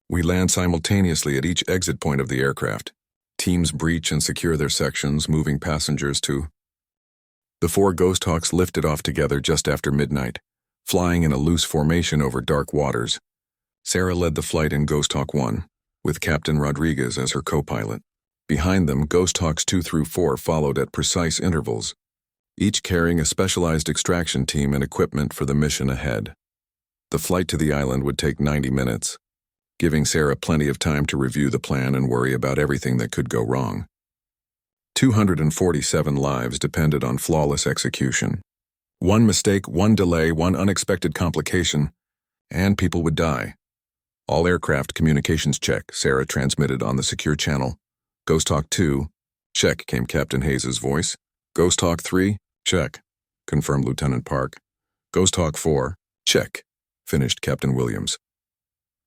We land simultaneously at each exit point of the aircraft. Teams breach and secure their sections, moving passengers to. The 4 Ghosthawks lifted off together just after midnight, flying in a loose formation over dark waters. Sarah led the flight in Ghosthawk 1, with Captain Rodriguez as her co-pilot. Behind them, Ghosthawks 2 through 4 followed at precise intervals, each carrying a specialized extraction team and equipment for the mission ahead. The flight to the island would take 90 minutes, giving Sarah plenty of time to review the plan and worry about everything that could go wrong. 247 lives depended on flawless execution. One mistake, one delay, one unexpected complication, and people would die. All aircraft communications check, Sarah transmitted on the secure channel. Ghosthawk 2, check, came Captain Hayes' voice. Ghosthawk 3, check, confirmed Lieutenant Park. Ghosthawk 4, check, finished Captain Williams.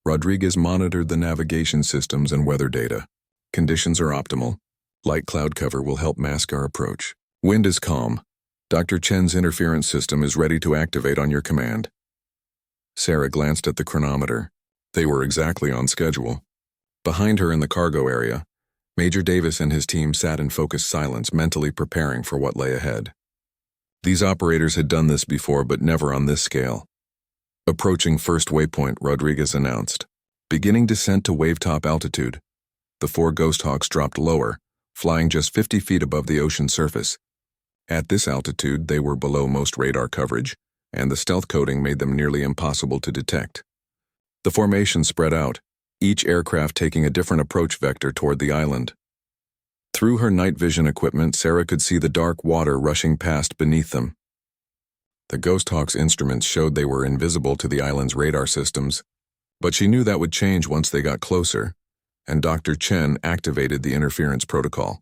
Rodriguez monitored the navigation systems and weather data. Conditions are optimal. Light cloud cover will help mask our approach. Wind is calm. Dr. Chen's interference system is ready to activate on your command. Sarah glanced at the chronometer. They were exactly on schedule. Behind her in the cargo area, Major Davis and his team sat in focused silence, mentally preparing for what lay ahead. These operators had done this before, but never on this scale. Approaching first waypoint, Rodriguez announced. Beginning descent to wavetop altitude. The 4 Ghosthawks dropped lower, flying just 50 feet above the ocean surface. At this altitude, they were below most radar coverage, and the stealth coding made them nearly impossible to detect. The formation spread out, each aircraft taking a different approach vector toward the island. Through her night vision equipment, Sarah could see the dark water rushing past beneath them. The Ghosthawk's instruments showed they were invisible to the island's radar systems, but she knew that would change once they got closer, and Dr. Chen activated the interference protocol.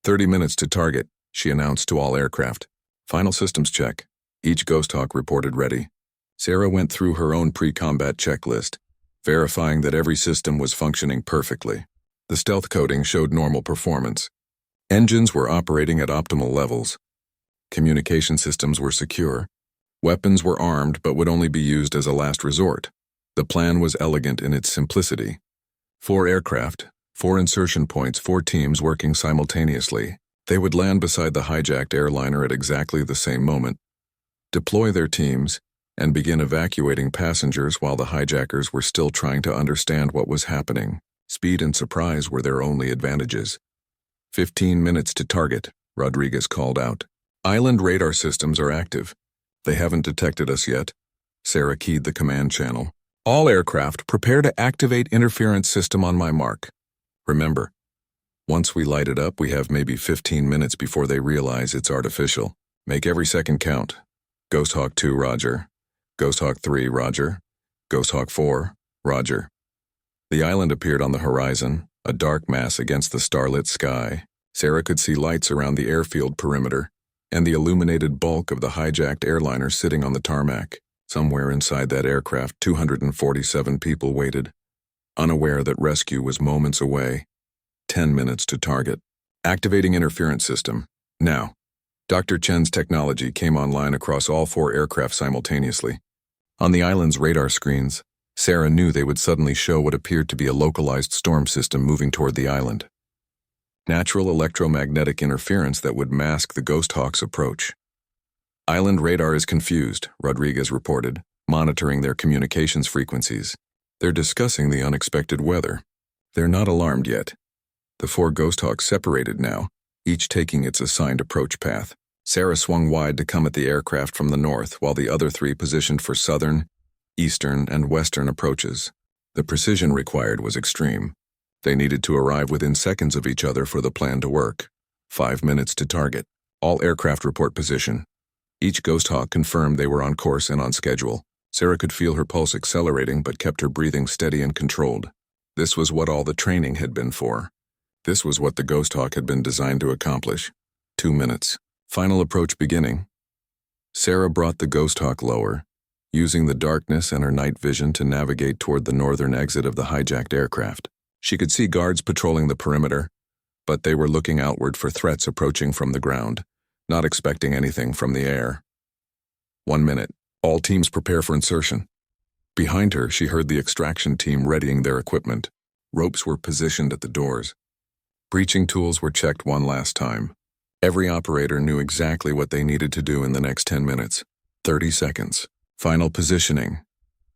30 minutes to target, she announced to all aircraft. Final systems check. Each Ghosthawk reported ready. Sarah went through her own pre-combat checklist, verifying that every system was functioning perfectly. The stealth coding showed normal performance. Engines were operating at optimal levels. Communication systems were secure. Weapons were armed but would only be used as a last resort. The plan was elegant in its simplicity. 4 aircraft, 4 insertion points, 4 teams working simultaneously. They would land beside the hijacked airliner at exactly the same moment, deploy their teams, and begin evacuating passengers while the hijackers were still trying to understand what was happening. Speed and surprise were their only advantages. 15 minutes to target, Rodriguez called out. Island radar systems are active. They haven't detected us yet. Sarah keyed the command channel. All aircraft, prepare to activate interference system on my mark. Remember, once we light it up, we have maybe 15 minutes before they realize it's artificial. Make every second count. Ghosthawk 2, roger. Ghosthawk 3, roger. Ghosthawk 4, roger. The island appeared on the horizon, a dark mass against the starlit sky. Sarah could see lights around the airfield perimeter, and the illuminated bulk of the hijacked airliner sitting on the tarmac. Somewhere inside that aircraft, 247 people waited, unaware that rescue was moments away. 10 minutes to target. Activating interference system. Now. Dr. Chen's technology came online across all 4 aircraft simultaneously. On the island's radar screens, Sarah knew they would suddenly show what appeared to be a localized storm system moving toward the island. natural electromagnetic interference that would mask the Ghosthawk's approach. Island radar is confused, Rodriguez reported, monitoring their communications frequencies. They're discussing the unexpected weather. They're not alarmed yet. The 4 Ghosthawks separated now, each taking its assigned approach path. Sarah swung wide to come at the aircraft from the north, while the other 3 positioned for southern, eastern, and western approaches. The precision required was extreme. They needed to arrive within seconds of each other for the plan to work. 5 minutes to target. All aircraft report position. Each Ghosthawk confirmed they were on course and on schedule. Sarah could feel her pulse accelerating but kept her breathing steady and controlled. This was what all the training had been for. This was what the Ghosthawk had been designed to accomplish. 2 minutes. Final approach beginning. Sarah brought the Ghosthawk lower, using the darkness and her night vision to navigate toward the northern exit of the hijacked aircraft. She could see guards patrolling the perimeter, but they were looking outward for threats approaching from the ground, not expecting anything from the air. 1 minute. All teams prepare for insertion. Behind her, she heard the extraction team readying their equipment. Ropes were positioned at the doors. Breaching tools were checked one last time. Every operator knew exactly what they needed to do in the next 10 minutes. 30 seconds. Final positioning.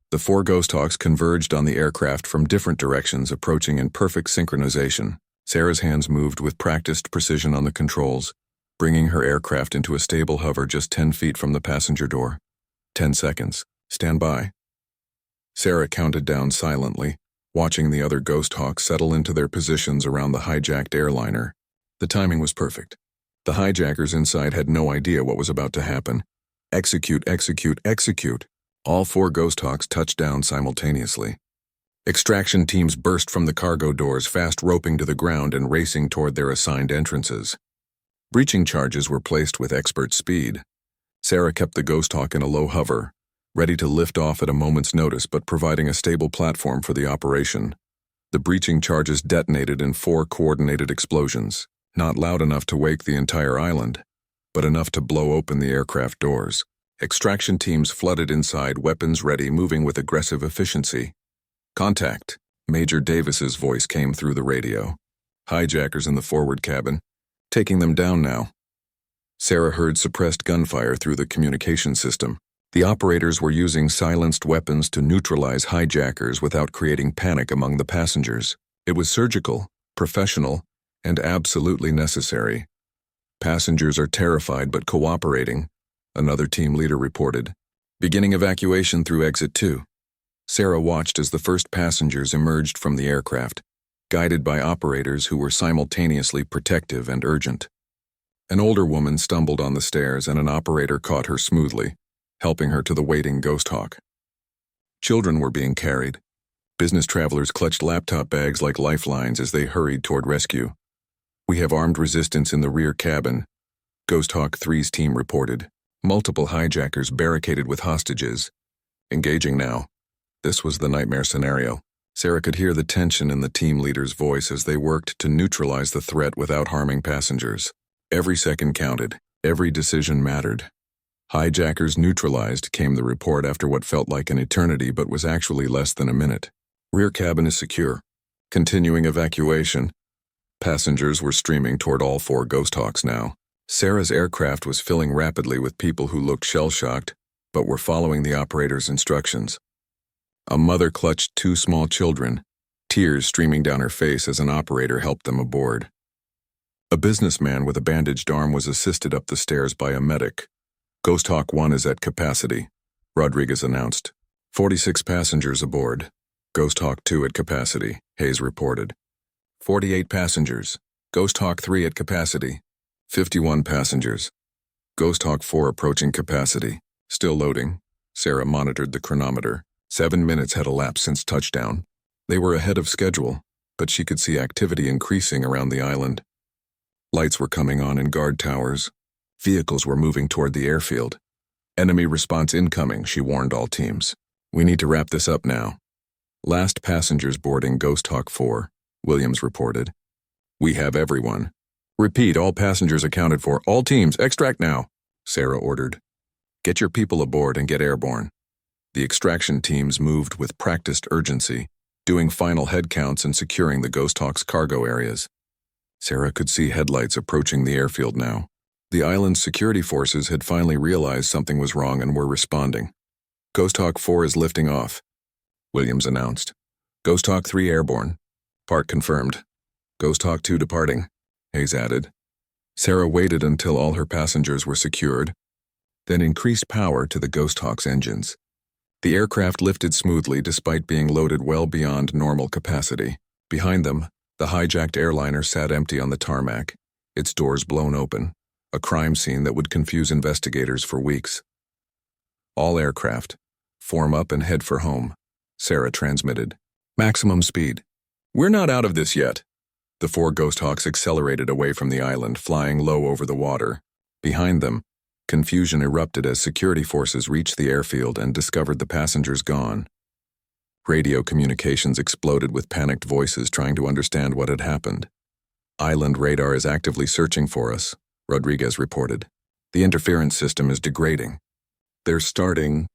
The 4 Ghosthawks converged on the aircraft from different directions, approaching in perfect synchronization. Sarah's hands moved with practiced precision on the controls, bringing her aircraft into a stable hover just 10 feet from the passenger door. 10 seconds. Stand by. Sarah counted down silently, watching the other Ghosthawks settle into their positions around the hijacked airliner. The timing was perfect. The hijackers inside had no idea what was about to happen. Execute, execute, execute. All 4 Ghosthawks touched down simultaneously. Extraction teams burst from the cargo doors, fast roping to the ground and racing toward their assigned entrances. Breaching charges were placed with expert speed. Sarah kept the Ghosthawk in a low hover, ready to lift off at a moment's notice but providing a stable platform for the operation. The breaching charges detonated in 4 coordinated explosions, not loud enough to wake the entire island, but enough to blow open the aircraft doors. Extraction teams flooded inside, weapons ready, moving with aggressive efficiency. Contact. Major Davis's voice came through the radio. Hijackers in the forward cabin. Taking them down now. Sarah heard suppressed gunfire through the communication system. The operators were using silenced weapons to neutralize hijackers without creating panic among the passengers. It was surgical, professional, and absolutely necessary. Passengers are terrified but cooperating, another team leader reported. Beginning evacuation through exit 2. Sarah watched as the first passengers emerged from the aircraft, guided by operators who were simultaneously protective and urgent. An older woman stumbled on the stairs and an operator caught her smoothly, helping her to the waiting Ghosthawk. Children were being carried. Business travelers clutched laptop bags like lifelines as they hurried toward rescue. We have armed resistance in the rear cabin, Ghosthawk 3's team reported. Multiple hijackers barricaded with hostages. Engaging now. This was the nightmare scenario. Sarah could hear the tension in the team leader's voice as they worked to neutralize the threat without harming passengers. Every second counted. Every decision mattered. Hijackers neutralized, came the report after what felt like an eternity but was actually less than a minute. Rear cabin is secure. Continuing evacuation. Passengers were streaming toward all 4 Ghosthawks now. Sarah's aircraft was filling rapidly with people who looked shell-shocked, but were following the operator's instructions. A mother clutched 2 small children, tears streaming down her face as an operator helped them aboard. A businessman with a bandaged arm was assisted up the stairs by a medic. Ghosthawk 1 is at capacity, Rodriguez announced. 46 passengers aboard. Ghosthawk 2 at capacity, Hayes reported. 48 passengers. Ghosthawk 3 at capacity. 51 passengers. Ghosthawk 4 approaching capacity. Still loading. Sarah monitored the chronometer. 7 minutes had elapsed since touchdown. They were ahead of schedule, but she could see activity increasing around the island. Lights were coming on in guard towers. Vehicles were moving toward the airfield. Enemy response incoming, she warned all teams. We need to wrap this up now. Last passengers boarding Ghosthawk 4, Williams reported. We have everyone. Repeat, all passengers accounted for. All teams, extract now, Sarah ordered. Get your people aboard and get airborne. The extraction teams moved with practiced urgency, doing final head counts and securing the Ghosthawk's cargo areas. Sarah could see headlights approaching the airfield now. The island's security forces had finally realized something was wrong and were responding. Ghosthawk 4 is lifting off, Williams announced. Ghosthawk 3 airborne. Park confirmed. Ghosthawk 2 departing, Hayes added. Sarah waited until all her passengers were secured, then increased power to the Ghosthawk's engines. The aircraft lifted smoothly despite being loaded well beyond normal capacity. Behind them, the hijacked airliner sat empty on the tarmac, its doors blown open, a crime scene that would confuse investigators for weeks. All aircraft, form up and head for home, Sarah transmitted. Maximum speed. We're not out of this yet. The 4 Ghosthawks accelerated away from the island, flying low over the water. Behind them, confusion erupted as security forces reached the airfield and discovered the passengers gone. Radio communications exploded with panicked voices trying to understand what had happened. Island radar is actively searching for us, Rodriguez reported. The interference system is degrading. They're starting